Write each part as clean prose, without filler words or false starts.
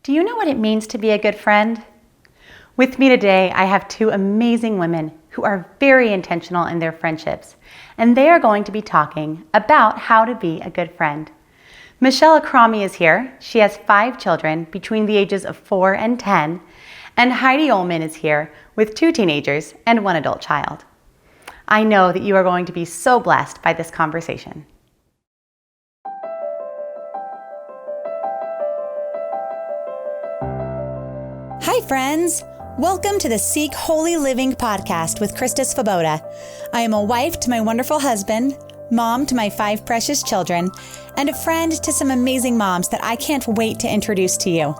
Do you know what it means to be a good friend? With me today, I have two amazing women who are very intentional in their friendships, and they are going to be talking about how to be a good friend. Michelle Akrami is here. She has 5 children between the ages of 4 and 10, and Heidi Ollman is here with 2 teenagers and 1 adult child. I know that you are going to be so blessed by this conversation. Hi, friends. Welcome to the Seek Holy Living podcast with Christa, Svoboda. I am a wife to my wonderful husband, mom to my 5 precious children, and a friend to some amazing moms that I can't wait to introduce to you.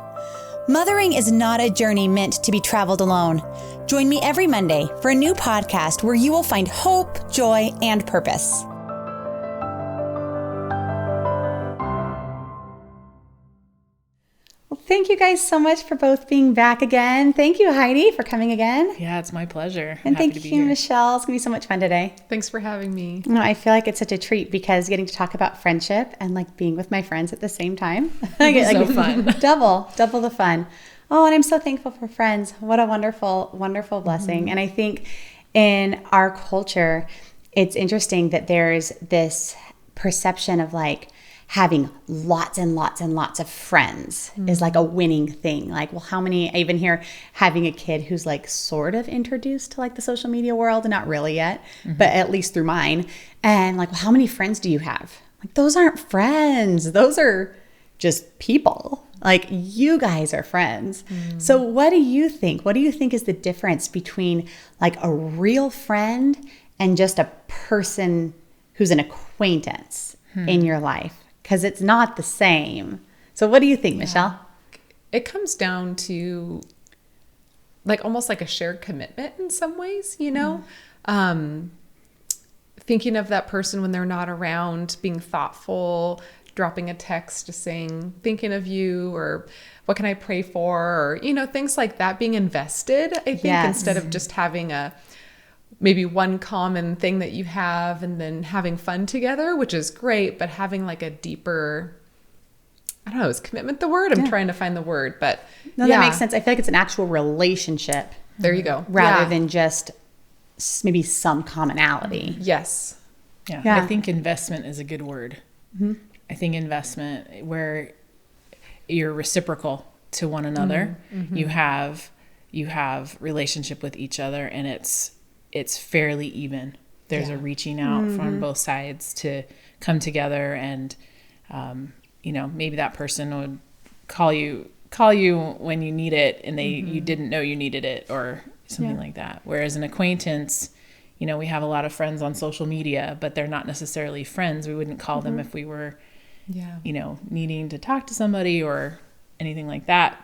Mothering is not a journey meant to be traveled alone. Join me every Monday for a new podcast where you will find hope, joy, and purpose. Thank you guys so much for both being back again. Thank you, Heidi, for coming again. Yeah, it's my pleasure. And thank you, Michelle. It's going to be so much fun today. Thanks for having me. No, I feel like it's such a treat because getting to talk about friendship and like being with my friends at the same time. So fun. double the fun. Oh, and I'm so thankful for friends. What a wonderful, wonderful blessing. Mm-hmm. And I think in our culture, it's interesting that there's this perception of like, having lots and lots and lots of friends is like a winning thing. Like, well, how many, I even hear having a kid who's like sort of introduced to like the social media world, not really yet, but at least through mine. And like, well, how many friends do you have? Like, those aren't friends. Those are just people. Like, you guys are friends. So what do you think? What do you think is the difference between like a real friend and just a person who's an acquaintance in your life? Because it's not the same. So what do you think, Michelle? It comes down to like almost like a shared commitment in some ways, you know? Thinking of that person when they're not around, being thoughtful, dropping a text, just saying, thinking of you, or what can I pray for? Or, you know, things like that, being invested, I think, instead of just having maybe one common thing that you have and then having fun together, which is great, but having like a deeper, I don't know, is commitment the word? I'm trying to find the word, but no, that makes sense. I feel like it's an actual relationship. There you go. Rather than just maybe some commonality. Yes. Yeah. I think investment is a good word. I think investment where you're reciprocal to one another. You have relationship with each other, and it's fairly even. There's a reaching out from both sides to come together, and you know, maybe that person would call you when you need it, and you didn't know you needed it, or something like that. Whereas an acquaintance, you know, we have a lot of friends on social media, but they're not necessarily friends. We wouldn't call them if we were, you know, needing to talk to somebody or anything like that.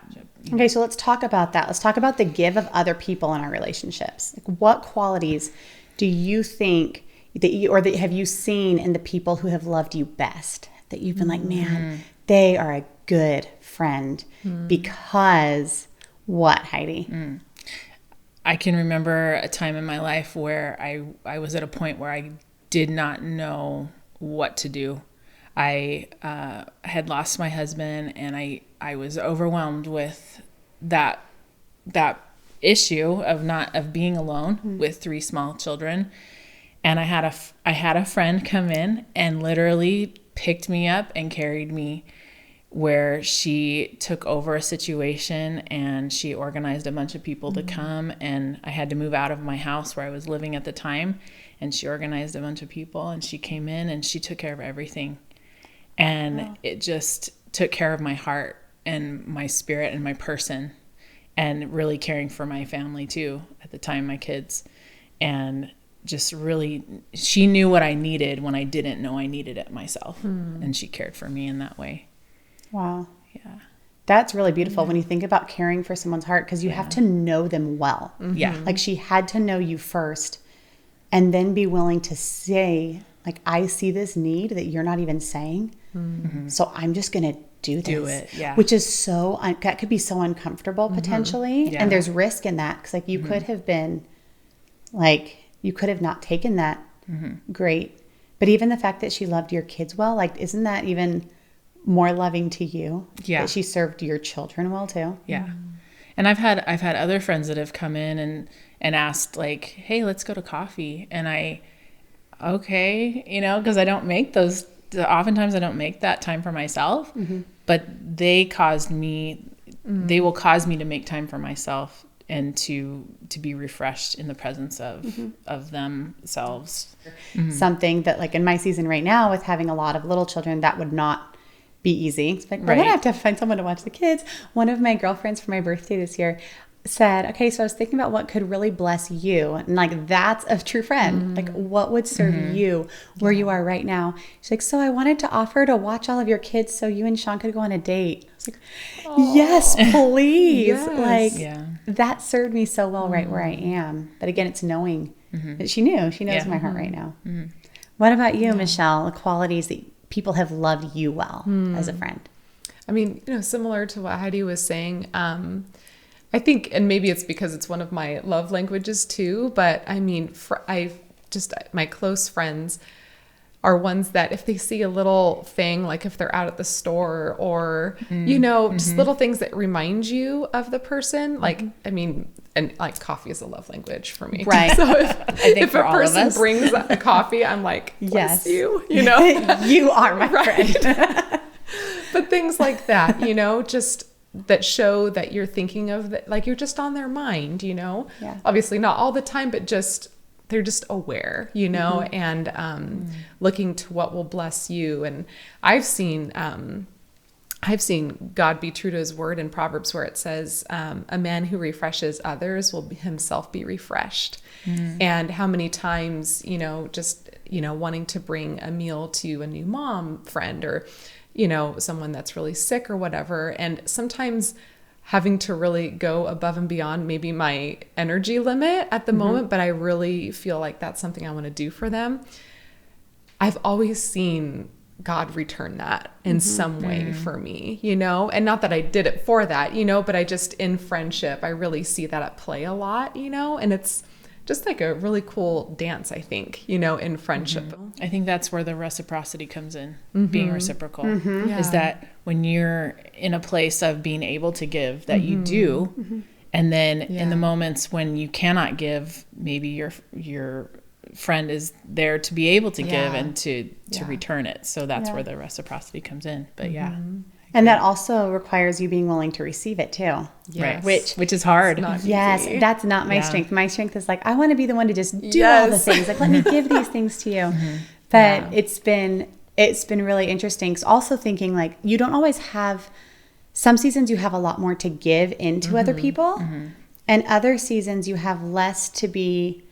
Okay, so let's talk about that. Let's talk about the give of other people in our relationships. Like, what qualities do you think that have you seen in the people who have loved you best? That you've been like, man, they are a good friend because what, Heidi? I can remember a time in my life where I was at a point where I did not know what to do. I had lost my husband, and I was overwhelmed with that issue of being alone with 3 small children. And I had a friend come in and literally picked me up and carried me, where she took over a situation and she organized a bunch of people to come, and I had to move out of my house where I was living at the time, and she organized a bunch of people, and she came in and she took care of everything. And it just took care of my heart and my spirit and my person, and really caring for my family too at the time, my kids. And just really, she knew what I needed when I didn't know I needed it myself. And she cared for me in that way. Wow. Yeah. That's really beautiful when you think about caring for someone's heart, because you have to know them well. Yeah. Like, she had to know you first and then be willing to say, like, I see this need that you're not even saying. So I'm just going to do this. Yeah. Which is that could be so uncomfortable potentially. Yeah. And there's risk in that. Cause like you could have been like, you could have not taken that. Great. But even the fact that she loved your kids well, like, isn't that even more loving to you. Yeah. That she served your children well too. Yeah. And I've had other friends that have come in and asked like, hey, let's go to coffee. And okay, because I don't make those. Oftentimes I don't make that time for myself, but they will cause me to make time for myself and to be refreshed in the presence of themselves. Something that like in my season right now with having a lot of little children, that would not be easy. It's like, well, Right. I have to find someone to watch the kids. One of my girlfriends for my birthday this year said, okay, so I was thinking about what could really bless you. And like, that's a true friend. Like what would serve you where you are right now? She's like, so I wanted to offer to watch all of your kids so you and Sean could go on a date. I was like, yes, please. Yes. Like that served me so well right where I am. But again, it's knowing that she knows my heart right now. What about you, Michelle? The qualities that people have loved you well as a friend? I mean, similar to what Heidi was saying, I think, and maybe it's because it's one of my love languages too, but I mean, my close friends are ones that if they see a little thing, like if they're out at the store or, just little things that remind you of the person, like, I mean, and like coffee is a love language for me. Right. So if for a all of person us. brings a coffee, I'm like, bless you, You are my friend. But things like that, just that show that you're thinking of that, like you're just on their mind, obviously not all the time, but they're just aware, and looking to what will bless you. And I've seen God be true to his word in Proverbs where it says, a man who refreshes others will himself be refreshed. And how many times, wanting to bring a meal to a new mom friend or someone that's really sick or whatever. And sometimes having to really go above and beyond maybe my energy limit at the moment, but I really feel like that's something I want to do for them. I've always seen God return that in some way for me, and not that I did it for that, but I just in friendship, I really see that at play a lot, and it's just like a really cool dance, I think, in friendship. I think that's where the reciprocity comes in, being reciprocal, is that when you're in a place of being able to give, that you do, and then in the moments when you cannot give, maybe your friend is there to be able to give and to return it. So that's where the reciprocity comes in. But And that also requires you being willing to receive it too. Right. Which is hard. Yes, that's not my strength. My strength is like, I want to be the one to just do all the things. Like, let me give these things to you. But it's been really interesting. So also thinking like, you don't always have, some seasons you have a lot more to give into other people. And other seasons you have less to be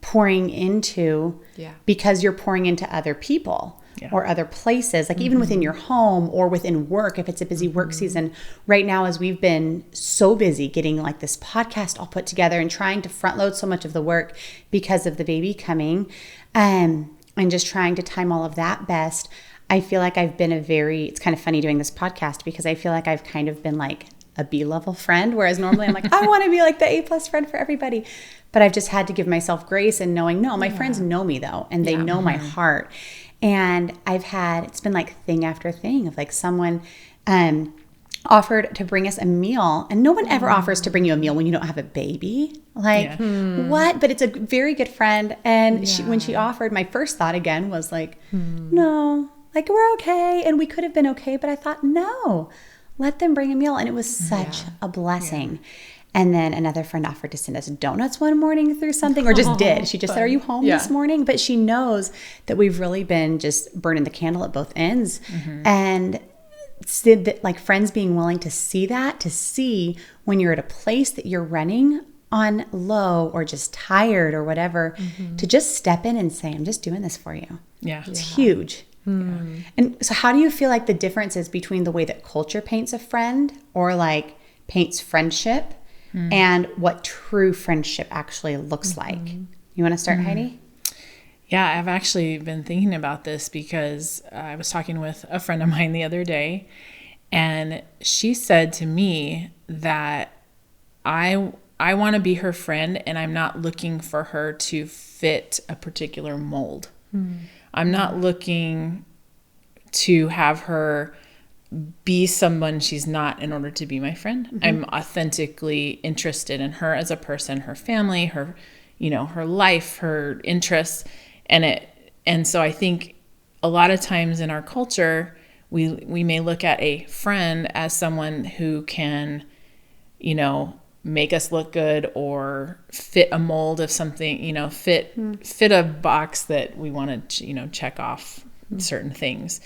pouring into because you're pouring into other people. Or other places, like even within your home or within work, if it's a busy work season. Right now, as we've been so busy getting like this podcast all put together and trying to front load so much of the work because of the baby coming, and just trying to time all of that best, I feel like I've been it's kind of funny doing this podcast because I feel like I've kind of been like a B-level friend, whereas normally I'm like, I want to be like the A+ friend for everybody. But I've just had to give myself grace and knowing, no, my friends know me though, and they know my heart. And it's been like thing after thing of like someone offered to bring us a meal, and no one ever offers to bring you a meal when you don't have a baby. Like what? But it's a very good friend. And when she offered, my first thought again was like, no, like we're okay. And we could have been okay. But I thought, no, let them bring a meal. And it was such a blessing. And then another friend offered to send us donuts one morning through something, or just did. She just said, are you home this morning? But she knows that we've really been just burning the candle at both ends. And said that like friends being willing to see that, to see when you're at a place that you're running on low or just tired or whatever, to just step in and say, I'm just doing this for you. It's huge. And so how do you feel like the difference is between the way that culture paints a friend or like paints friendship and what true friendship actually looks like? You want to start, Heidi? Yeah, I've actually been thinking about this because I was talking with a friend of mine the other day, and she said to me that I want to be her friend, and I'm not looking for her to fit a particular mold. I'm not looking to have her be someone she's not in order to be my friend. I'm authentically interested in her as a person, her family, her, her life, her interests. And so I think a lot of times in our culture, we may look at a friend as someone who can, make us look good or fit a mold of something, fit a box that we want to, check off certain things.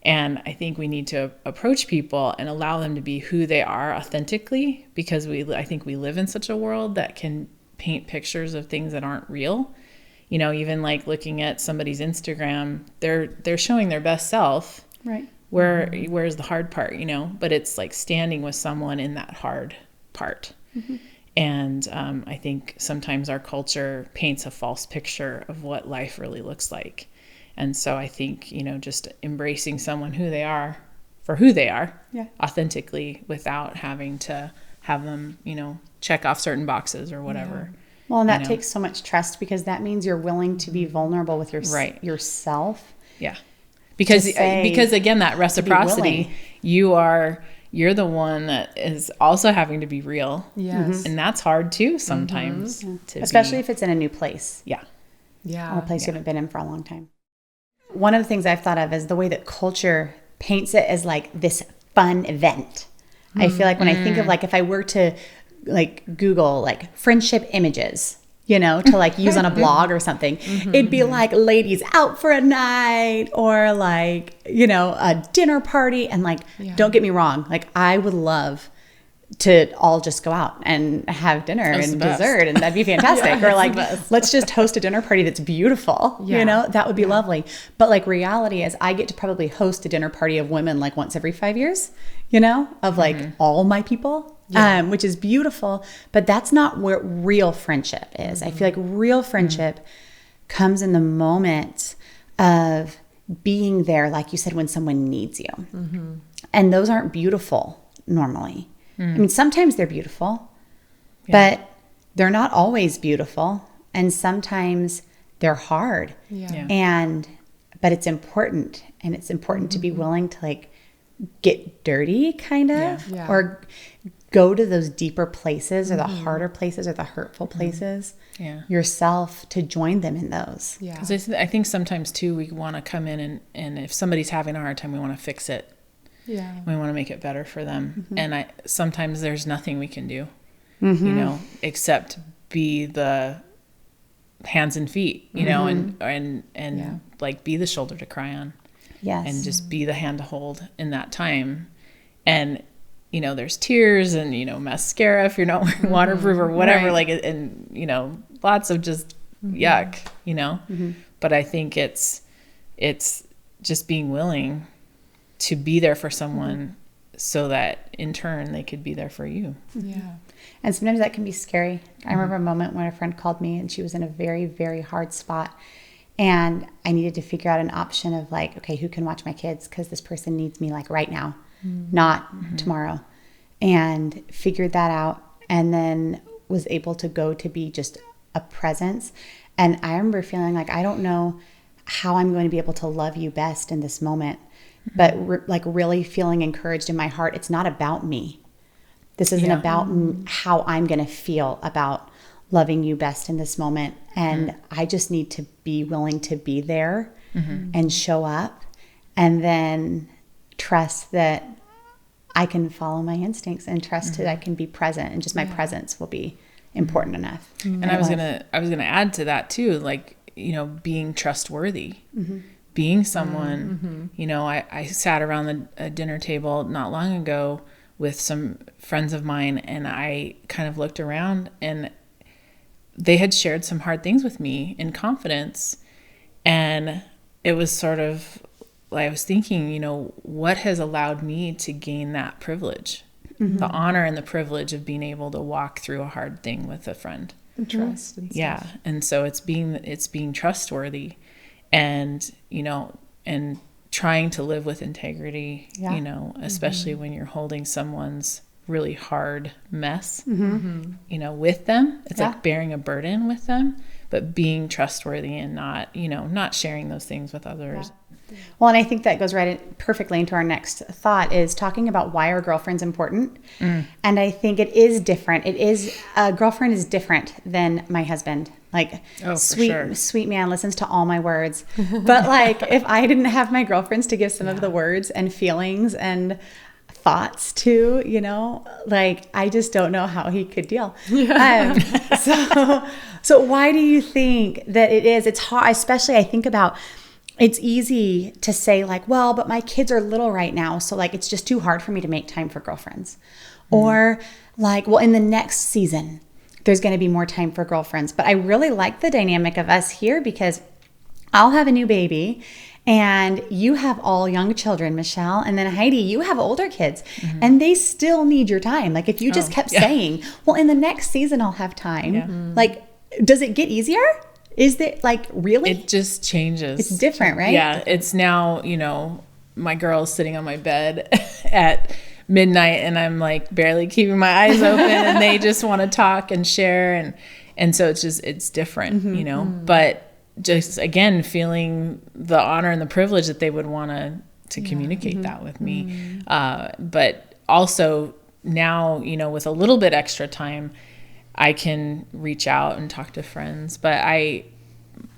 And I think we need to approach people and allow them to be who they are authentically, because I think we live in such a world that can paint pictures of things that aren't real. Even like looking at somebody's Instagram, they're showing their best self. Right. Where's the hard part, but it's like standing with someone in that hard part. And I think sometimes our culture paints a false picture of what life really looks like. And so I think, just embracing someone who they are for who they are authentically, without having to have them, check off certain boxes or whatever. Yeah. Well, and that takes so much trust, because that means you're willing to be vulnerable with yourself. Yeah. Because again, that reciprocity, you're the one that is also having to be real. Yes. And that's hard too sometimes. Especially if it's in a new place. Yeah. Or a place you haven't been in for a long time. One of the things I've thought of is the way that culture paints it as like this fun event. I feel like when I think of like, if I were to like Google like friendship images, to like use on a blog or something, it'd be like ladies out for a night, or like, a dinner party. And like, don't get me wrong, like I would love to all just go out and have dinner and dessert, and that'd be fantastic. Or like, let's just host a dinner party that's beautiful. That would be lovely. But like, reality is I get to probably host a dinner party of women like once every 5 years, of like all my people, which is beautiful. But that's not where real friendship is. I feel like real friendship comes in the moment of being there, like you said, when someone needs you. And those aren't beautiful normally. I mean, sometimes they're beautiful, but they're not always beautiful. And sometimes they're hard. But it's important. And it's important to be willing to like get dirty kind of, or go to those deeper places, or the harder places, or the hurtful places yourself, to join them in those. Because I think sometimes too, we want to come in and if somebody's having a hard time, we want to fix it. We want to make it better for them. And sometimes there's nothing we can do, except be the hands and feet, and like be the shoulder to cry on. And just be the hand to hold in that time. And, there's tears and, mascara if you're not wearing waterproof or whatever, like, and, lots of just yuck, but I think it's just being willing to be there for someone, so that in turn they could be there for you. And sometimes that can be scary. I remember a moment when a friend called me, and she was in a very, very hard spot, and I needed to figure out an option of like, okay, who can watch my kids, because this person needs me like right now, not tomorrow. And figured that out, and then was able to go to be just a presence. And I remember feeling like, I don't know how I'm going to be able to love you best in this moment. But like really feeling encouraged in my heart. It's not about me. This isn't about how I'm going to feel about loving you best in this moment. And I just need to be willing to be there and show up, and then trust that I can follow my instincts, and trust that I can be present, and just my presence will be important enough. And I was gonna add to that too, like, being trustworthy. Being someone, I sat around a dinner table not long ago with some friends of mine, and I kind of looked around, and they had shared some hard things with me in confidence. And it was sort of, I was thinking, what has allowed me to gain that privilege, the honor and the privilege of being able to walk through a hard thing with a friend. Trust and stuff. And so it's being trustworthy. And, and trying to live with integrity, especially when you're holding someone's really hard mess, with them. It's like bearing a burden with them, but being trustworthy and not sharing those things with others. Well, and I think that goes perfectly into our next thought is talking about why are girlfriends important. And I think it is different. A girlfriend is different than my husband. Like sweet man listens to all my words. But like if I didn't have my girlfriends to give some of the words and feelings and thoughts to, you know, like I just don't know how he could deal. So why do you think that it is? It's hard, especially I think about, it's easy to say like, well, but my kids are little right now. So like, it's just too hard for me to make time for girlfriends. Or like, well, in the next season, there's going to be more time for girlfriends. But I really like the dynamic of us here because I'll have a new baby and you have all young children, Michelle, and then Heidi, you have older kids and they still need your time. Like if you just kept saying, well, in the next season, I'll have time. Like, does it get easier? Is it like really? It just changes. It's different, right? Yeah. It's now, you know, my girl's sitting on my bed at midnight and I'm like barely keeping my eyes open and they just want to talk and share. And so it's different, you know, but just again, feeling the honor and the privilege that they would want to communicate that with me. But also now, you know, with a little bit extra time, I can reach out and talk to friends. But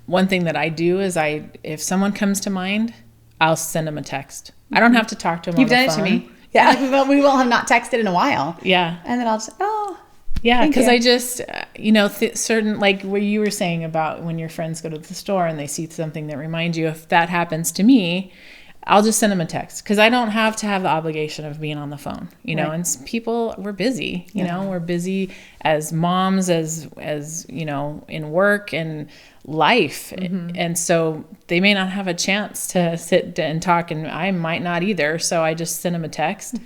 one thing that I do is if someone comes to mind, I'll send them a text. I don't have to talk to them on the phone. You've done it to me. Yeah. But we will have not texted in a while. Yeah. And then I'll just, yeah, because I just, you know, certain, like what you were saying about when your friends go to the store and they see something that reminds you, if that happens to me, I'll just send them a text because I don't have to have the obligation of being on the phone, you know, and we're busy, you know, we're busy as moms, as, you know, in work and life. And so they may not have a chance to sit and talk and I might not either. So I just send them a text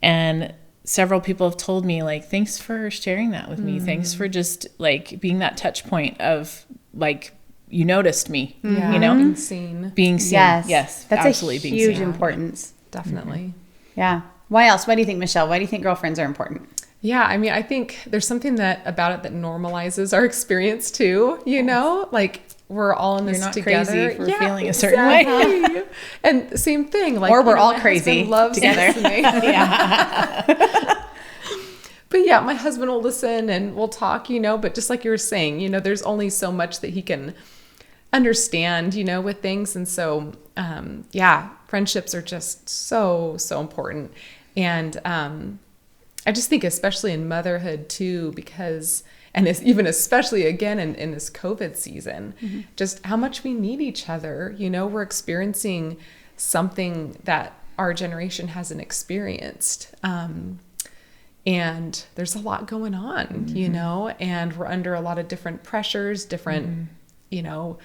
and several people have told me like, thanks for sharing that with me. Thanks for just like being that touch point of like, you noticed me, you know, being seen. Yes. That's absolutely a huge importance. Definitely. Yeah. Why else? Why do you think, Michelle? Why do you think girlfriends are important? Yeah. I mean, I think there's something about it that normalizes our experience too, you know, like we're all in this You're not together. Crazy for feeling a certain way. And same thing. Like, or we're all crazy loves together. But yeah, my husband will listen and we'll talk, you know, but just like you were saying, you know, there's only so much that he can understand, you know, with things. And so, friendships are just so, so important. And I just think especially in motherhood too, because, and even especially again in this COVID season, just how much we need each other. You know, we're experiencing something that our generation hasn't experienced. And there's a lot going on, you know, and we're under a lot of different pressures, different, you know,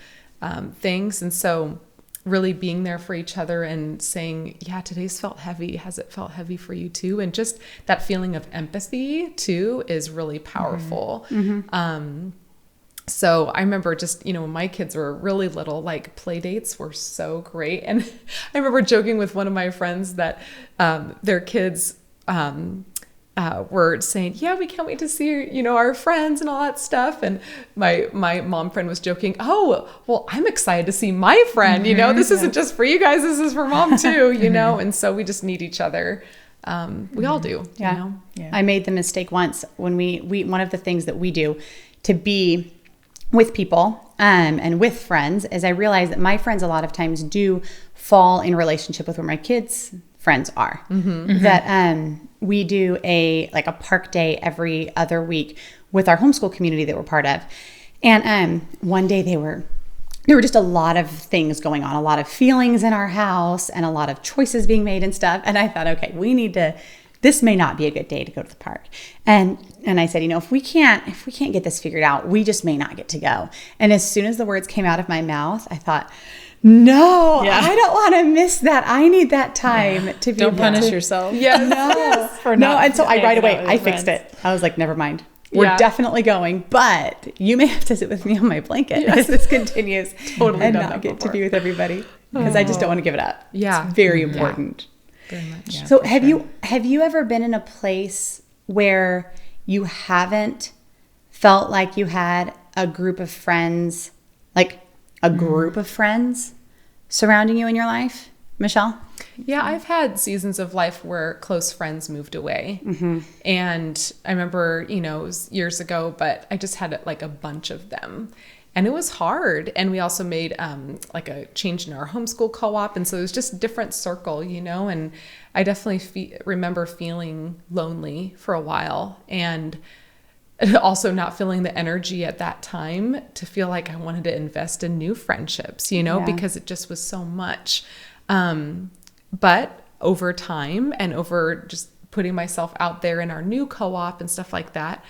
things. And so really being there for each other and saying, yeah, today's felt heavy. Has it felt heavy for you too? And just that feeling of empathy too is really powerful. So I remember just, you know, when my kids were really little, like play dates were so great. And I remember joking with one of my friends that their kids were saying, yeah, we can't wait to see, you know, our friends and all that stuff. And my mom friend was joking, oh, well, I'm excited to see my friend, you know, this isn't just for you guys, this is for mom too, you know? And so we just need each other. We all do, you know? Yeah. I made the mistake once when we one of the things that we do to be with people and with friends is I realized that my friends a lot of times do fall in relationship with where my kids' friends are. That we do a park day every other week with our homeschool community that we're part of. And one day there were just a lot of things going on, a lot of feelings in our house and a lot of choices being made and stuff. And I thought, okay, this may not be a good day to go to the park. And I said, you know, if we can't get this figured out, we just may not get to go. And as soon as the words came out of my mouth, I thought, no, I don't want to miss that. I need that time to be. Don't punish yourself. Yeah, no. And so I right away, I fixed it. I was like, never mind. We're definitely going, but you may have to sit with me on my blanket as this continues and not get to be with everybody because I just don't want to give it up. Yeah. It's very important. Very much. Yeah, so have you ever been in a place where you haven't felt like you had a group of friends, like a group of friends surrounding you in your life? Michelle? Yeah, I've had seasons of life where close friends moved away. And I remember, it was years ago, but I just had like a bunch of them. And it was hard. And we also made like a change in our homeschool co-op. And so it was just a different circle, and I definitely remember feeling lonely for a while, and also not feeling the energy at that time to feel like I wanted to invest in new friendships, because it just was so much. But over time and over just putting myself out there in our new co-op and stuff like that,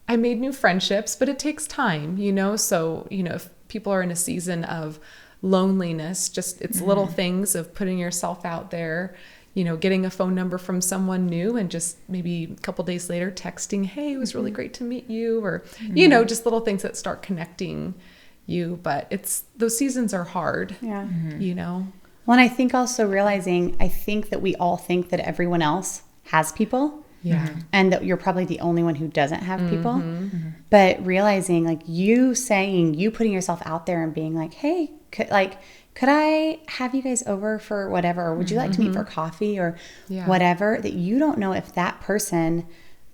I made new friendships, but it takes time, so, if people are in a season of loneliness, just it's little things of putting yourself out there, getting a phone number from someone new and just maybe a couple days later texting, hey, it was really great to meet you, or, just little things that start connecting you. But those seasons are hard, Yeah. Well, and I think also realizing, I think that we all think that everyone else has people. Yeah. And that you're probably the only one who doesn't have people. But realizing, like, you putting yourself out there and being like, hey, could I have you guys over for whatever? Or would you like to meet for coffee or whatever? That you don't know if that person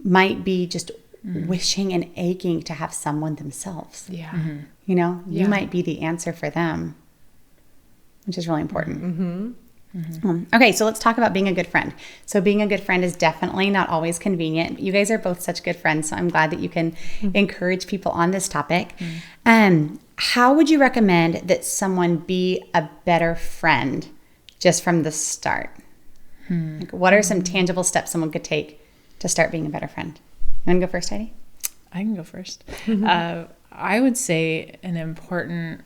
might be just wishing and aching to have someone themselves. Yeah. You might be the answer for them, which is really important. Okay, so let's talk about being a good friend. So being a good friend is definitely not always convenient. You guys are both such good friends, so I'm glad that you can encourage people on this topic. How would you recommend that someone be a better friend just from the start? Like, what are some tangible steps someone could take to start being a better friend? You want to go first, Heidi? I can go first. I would say an important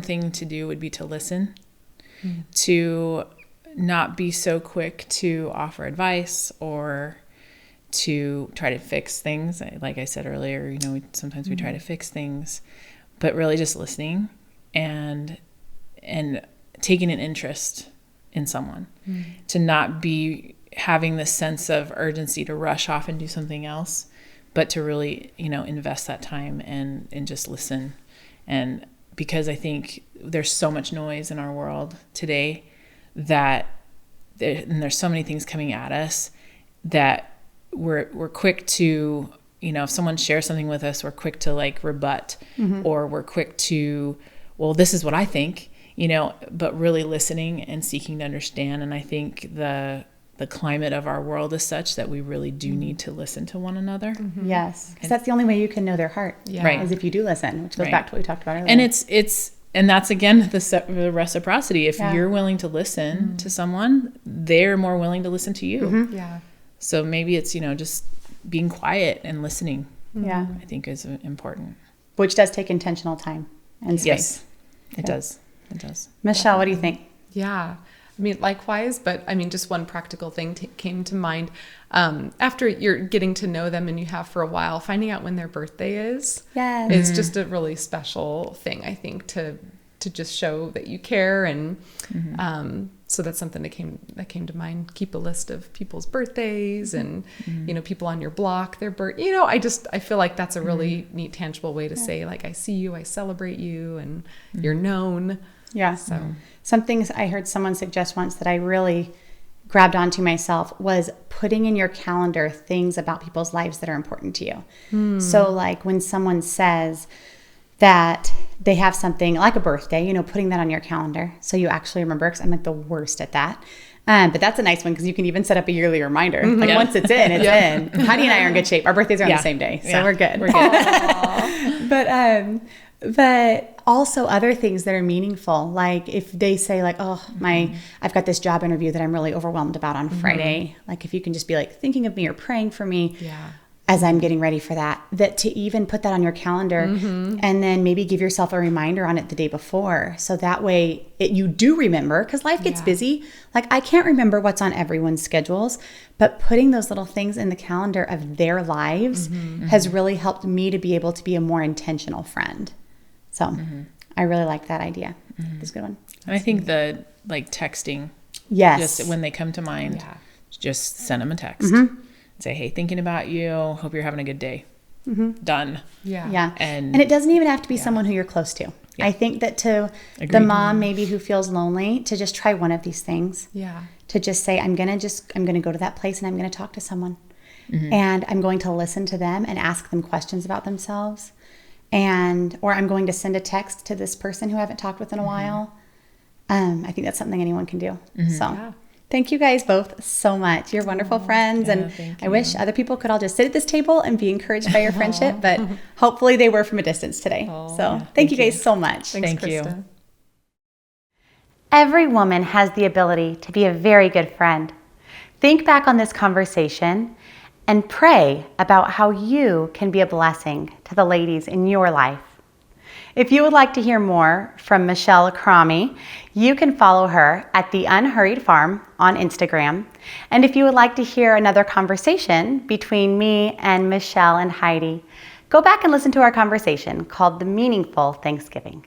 thing to do would be to listen. To not be so quick to offer advice or to try to fix things. Like I said earlier, sometimes we try to fix things, but really just listening and taking an interest in someone. To not be having this sense of urgency to rush off and do something else, but to really, invest that time and just listen. And because I think there's so much noise in our world today and there's so many things coming at us that we're quick to, if someone shares something with us, we're quick to like rebut, or we're quick to, well, this is what I think, but really listening and seeking to understand. And I think the climate of our world is such that we really do need to listen to one another. Yes, because that's the only way you can know their heart, Right. is if you do listen, which goes back to what we talked about earlier. And and that's again the reciprocity. If you're willing to listen to someone, they're more willing to listen to you. Yeah. So maybe it's just being quiet and listening. Yeah, I think is important. which does take intentional time and space. Yes, it does. It does. Michelle, what do you think? Yeah. I mean, likewise, but I mean, just one practical thing came to mind. After you're getting to know them and you have for a while, finding out when their birthday is just a really special thing, I think, to just show that you care. And so that's something that came to mind. Keep a list of people's birthdays and, people on your block, their I feel like that's a really neat, tangible way to say, like, I see you, I celebrate you, and you're known. Yeah. So some things I heard someone suggest once that I really grabbed onto myself was putting in your calendar things about people's lives that are important to you. So like when someone says that they have something like a birthday, putting that on your calendar so you actually remember, because I'm like the worst at that. But that's a nice one because you can even set up a yearly reminder. Like once it's in, it's in. Heidi and I are in good shape. Our birthdays are on the same day, so we're good. We're good. But also other things that are meaningful, like if they say like, I've got this job interview that I'm really overwhelmed about on Friday. Like if you can just be like thinking of me or praying for me as I'm getting ready for that to even put that on your calendar and then maybe give yourself a reminder on it the day before. So that way you do remember, because life gets busy. Like I can't remember what's on everyone's schedules, but putting those little things in the calendar of their lives has really helped me to be able to be a more intentional friend. So I really like that idea. It's a good one. And I think the texting, just when they come to mind, just send them a text. Say, hey, thinking about you. Hope you're having a good day. Done. Yeah. And it doesn't even have to be someone who you're close to. Yeah. I think that to the Agreed. mom maybe who feels lonely, to just try one of these things. Yeah. To just say, I'm going to go to that place and I'm going to talk to someone. And I'm going to listen to them and ask them questions about themselves. Or I'm going to send a text to this person who I haven't talked with in a while. I think that's something anyone can do. So thank you guys both so much. You're wonderful friends. And I wish other people could all just sit at this table and be encouraged by your friendship, but hopefully they were from a distance today. Thank you guys so much. Thanks, Thank you. Christa. Every woman has the ability to be a very good friend. Think back on this conversation and pray about how you can be a blessing to the ladies in your life. If you would like to hear more from Michelle Akrami, you can follow her at The Unhurried Farm on Instagram. And if you would like to hear another conversation between me and Michelle and Heidi, go back and listen to our conversation called The Meaningful Thanksgiving.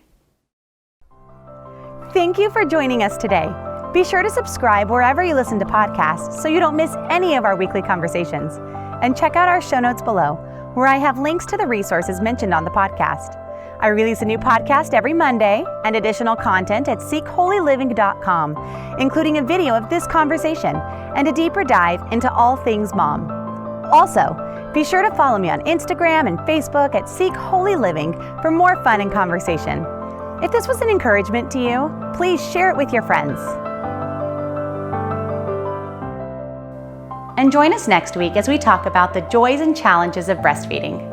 Thank you for joining us today. Be sure to subscribe wherever you listen to podcasts so you don't miss any of our weekly conversations. And check out our show notes below, where I have links to the resources mentioned on the podcast. I release a new podcast every Monday and additional content at seekholyliving.com, including a video of this conversation and a deeper dive into all things mom. Also, be sure to follow me on Instagram and Facebook at Seek Holy Living for more fun and conversation. If this was an encouragement to you, please share it with your friends. And join us next week as we talk about the joys and challenges of breastfeeding.